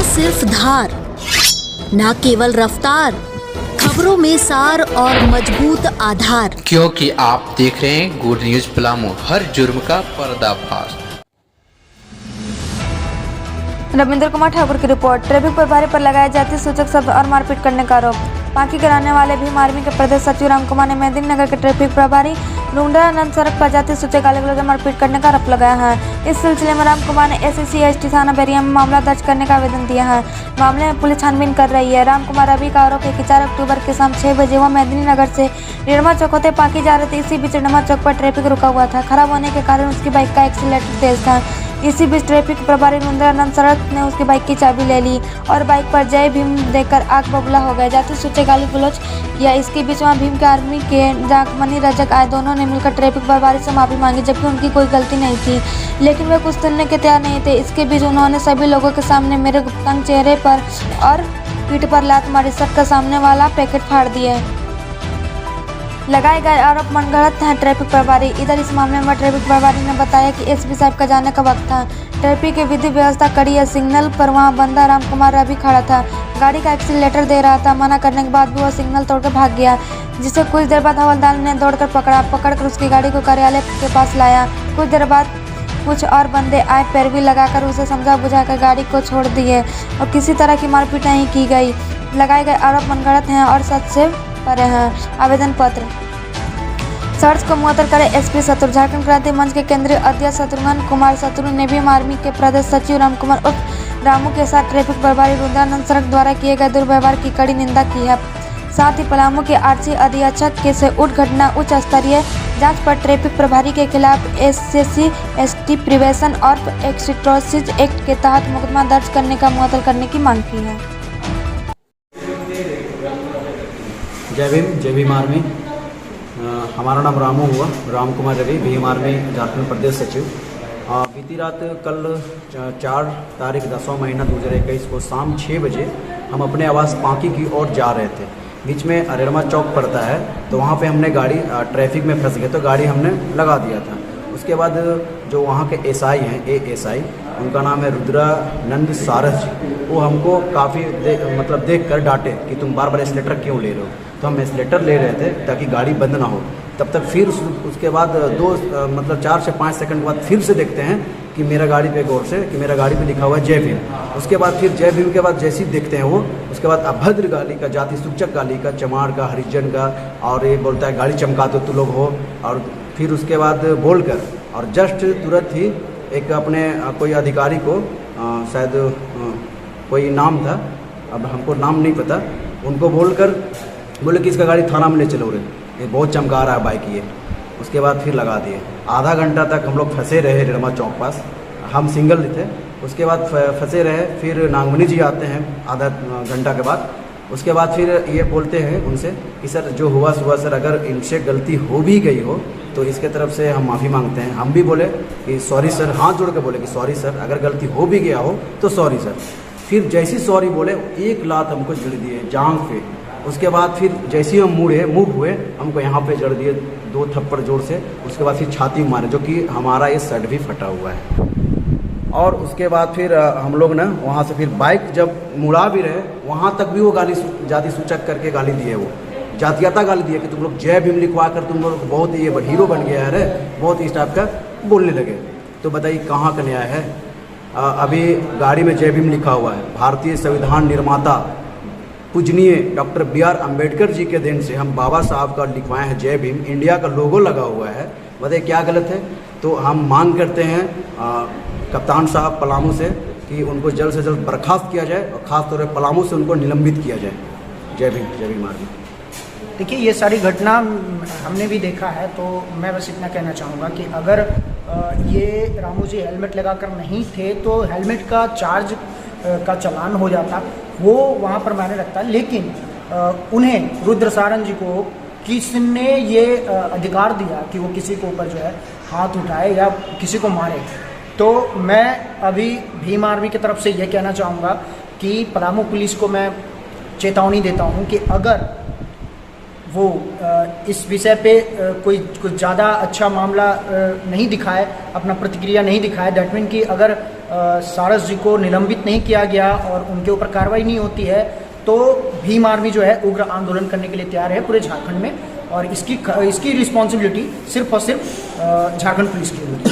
सिर्फ धार, ना केवल रफ्तार, खबरों में सार और मजबूत आधार। क्योंकि आप देख रहे हैं गुड न्यूज पलामू, हर जुर्म का पर्दाफाश। रविंद्र कुमार ठाकुर की रिपोर्ट। ट्रैफिक प्रभारी पर लगाए जाती सूचक शब्द और मारपीट करने का आरोप। पांकी के रहने वाले भीम आर्मी के प्रदेश सचिव राम कुमार ने मेदिनीनगर के ट्रैफिक प्रभारी लुंडानंद सड़क पर जाती सूचक गाली गलौज मारपीट करने का आरोप लगाया है। इस सिलसिले में राम कुमार ने SC/ST थाना बैरिया में मामला दर्ज करने का आवेदन दिया है। मामले में पुलिस छानबीन कर रही है। राम कुमार अभी का आरोप है कि 4 अक्टूबर के शाम 6 बजे वह मेदिनीनगर से रिडमा चौक होते पांकी जा रहे थे। इसी बीच रिडमा चौक पर ट्रैफिक रुका हुआ था। खराब होने के कारण उसकी बाइक का एक्सीलरेटर तेज था। इसी बीच ट्रैफिक प्रभारी लुंडानंद सड़क ने उसकी बाइक की चाबी ले ली और बाइक पर जय भीम देकर आग बबूला हो गए। जाते सूचक गाली गलौज किया। इसके बीच वहां भीम के आर्मी के जाकमनी रजक आए। दोनों ने मिलकर ट्रैफिक प्रभारी से माफी मांगी, जबकि उनकी कोई गलती नहीं थी, लेकिन वे कुछ सुनने के तैयार नहीं थे। इसके बीच उन्होंने सभी लोगों के सामने मेरे गुप्तांग चेहरे पर और पीठ पर लात मारी। शर्ट का सामने वाला पैकेट फाड़ दिए। लगाए गए आरोप मनगढ़ंत हैं। ट्रैफिक प्रभारी इधर इस मामले में ट्रैफिक प्रभारी ने बताया कि SP साहब का जाने का वक्त था। ट्रैफिक की विधि व्यवस्था कड़ी है। सिग्नल पर वहां बंदा राम कुमार अभी खड़ा था। गाड़ी का एक्सीलरेटर दे रहा था। मना करने के बाद भी वह सिग्नल तोड़कर भाग गया, जिसे कुछ देर बाद हवलदार ने दौड़कर पकड़कर उसकी गाड़ी को कार्यालय के पास लाया। कुछ देर बाद कुछ और बंदे आए, पैरवी लगाकर उसे समझा बुझाकर गाड़ी को छोड़ दिए और किसी तरह की मारपीट नहीं की गई। लगाए गए आरोप मनगढ़ंत हैं और सच से परे हैं। आवेदन पत्र सर्च को मुअत्तर करे SP शत्रु। झारखंड क्रांति मंच के केंद्रीय अध्यक्ष शत्रुघ्न कुमार शत्रु ने भीम आर्मी के प्रदेश सचिव राम कुमार उर्फ रामू के साथ ट्रैफिक प्रभारी लुंडानंद सड़क द्वारा किए गए दुर्व्यवहार की कड़ी निंदा की है। साथ ही पलामू के RC अधीक्षक के से उठ घटना उच्च स्तरीय जांच पर ट्रैफिक प्रभारी के खिलाफ SC/ST प्रिवेंशन और एक्सीटोसिस एक्ट के तहत मुकदमा दर्ज करने का मुअत्तल करने की मांग की है। जय भीम आर्मी। हमारा नाम रामू हुआ, राम कुमार रवि, भीम आर्मी झारखंड प्रदेश सचिव। बीती रात कल 4 तारीख 10वां महीना 2021 को शाम 6 बजे हम अपने आवास पांकी की ओर जा रहे थे। बीच में रिडमा चौक पड़ता है, तो वहाँ पे हमने गाड़ी ट्रैफिक में फंस गए, तो गाड़ी हमने लगा दिया था। उसके बाद जो वहाँ के SI हैं, ASI, उनका नाम है रुद्रानंद सारस, वो हमको काफ़ी देख कर डांटे कि तुम बार बार एक्सीलरेटर क्यों ले रहे हो। तो हम एक्सीलरेटर ले रहे थे ताकि गाड़ी बंद ना हो। तब तक फिर उसके बाद 4 से 5 सेकंड के बाद फिर से देखते हैं कि मेरा गाड़ी पे गौर से कि मेरा गाड़ी पे लिखा हुआ है जय भीम। उसके बाद फिर जय भीम के बाद जैसे ही देखते हैं वो, उसके बाद अभद्र गाली का, जाति सूचक गाली का, चमार का, हरिजन का, और ये बोलता है गाड़ी चमका दो तुम लोग हो। और फिर उसके बाद बोलकर और जस्ट तुरंत ही एक अपने कोई अधिकारी को शायद कोई नाम था, अब हमको नाम नहीं पता, उनको बोले कि इसका गाड़ी थाना में ले चलो रे, ये बहुत चमका रहा है बाइक ये। उसके बाद फिर लगा दिए। आधा घंटा तक हम लोग फंसे रहे रिडमा चौक पास, हम सिंगल थे। उसके बाद फंसे रहे। फिर नागमणि जी आते हैं आधा घंटा के बाद। उसके बाद फिर ये बोलते हैं उनसे कि सर जो हुआ सुबह सर, अगर इनसे गलती हो भी गई हो तो इसके तरफ से हम माफ़ी मांगते हैं। हम भी बोले कि सॉरी सर, हाथ जोड़ के बोले कि सॉरी सर, अगर गलती हो भी गया हो तो सॉरी सर। फिर जैसी सॉरी बोले, एक लात हमको जड़ दिए जांघ पे। उसके बाद फिर जैसे ही हम मूव हुए, हमको यहाँ पे जड़ दिए 2 थप्पड़ जोर से। उसके बाद फिर छाती मारे, जो कि हमारा ये शर्ट भी फटा हुआ है। और उसके बाद फिर हम लोग ना वहाँ से फिर बाइक जब मुड़ा भी रहे, वहाँ तक भी वो गाली जाति सूचक करके गाली दिए, वो जातीयता गाली दिए कि तुम लोग जय भीम लिखवा कर तुम लोग बहुत ये हीरो बन गया है, बहुत इस टाइप का बोलने लगे। तो बताइए कहाँ का न्याय है। अभी गाड़ी में जय भीम लिखा हुआ है। भारतीय संविधान निर्माता पूजनीय डॉक्टर BR अम्बेडकर जी के देन से हम बाबा साहब का लिखवाए हैं जय भीम, इंडिया का लोगो लगा हुआ है। बताइए क्या गलत है। तो हम मांग करते हैं कप्तान साहब पलामू से कि उनको जल्द से जल्द बर्खास्त किया जाए और ख़ासतौर पर पलामू से उनको निलंबित किया जाए। जय भीम आर्मी। देखिए, ये सारी घटना हमने भी देखा है, तो मैं बस इतना कहना चाहूँगा कि अगर ये रामू जी हेलमेट लगाकर नहीं थे तो हेलमेट का चार्ज का चालान हो जाता, वो वहाँ पर मायने रखता। लेकिन उन्हें रुद्र सारन जी को किसने ये अधिकार दिया कि वो किसी के ऊपर जो है हाथ उठाए या किसी को मारे। तो मैं अभी भीम आर्मी की तरफ से ये कहना चाहूँगा कि पलामू पुलिस को मैं चेतावनी देता हूँ कि अगर वो इस विषय पे कोई कुछ ज़्यादा अच्छा मामला नहीं दिखाए, अपना प्रतिक्रिया नहीं दिखाए, दैट मीन कि अगर सारस जी को निलंबित नहीं किया गया और उनके ऊपर कार्रवाई नहीं होती है तो भीम आर्मी जो है उग्र आंदोलन करने के लिए तैयार है पूरे झारखंड में, और इसकी रिस्पॉन्सिबिलिटी सिर्फ और सिर्फ झारखंड पुलिस की होगी।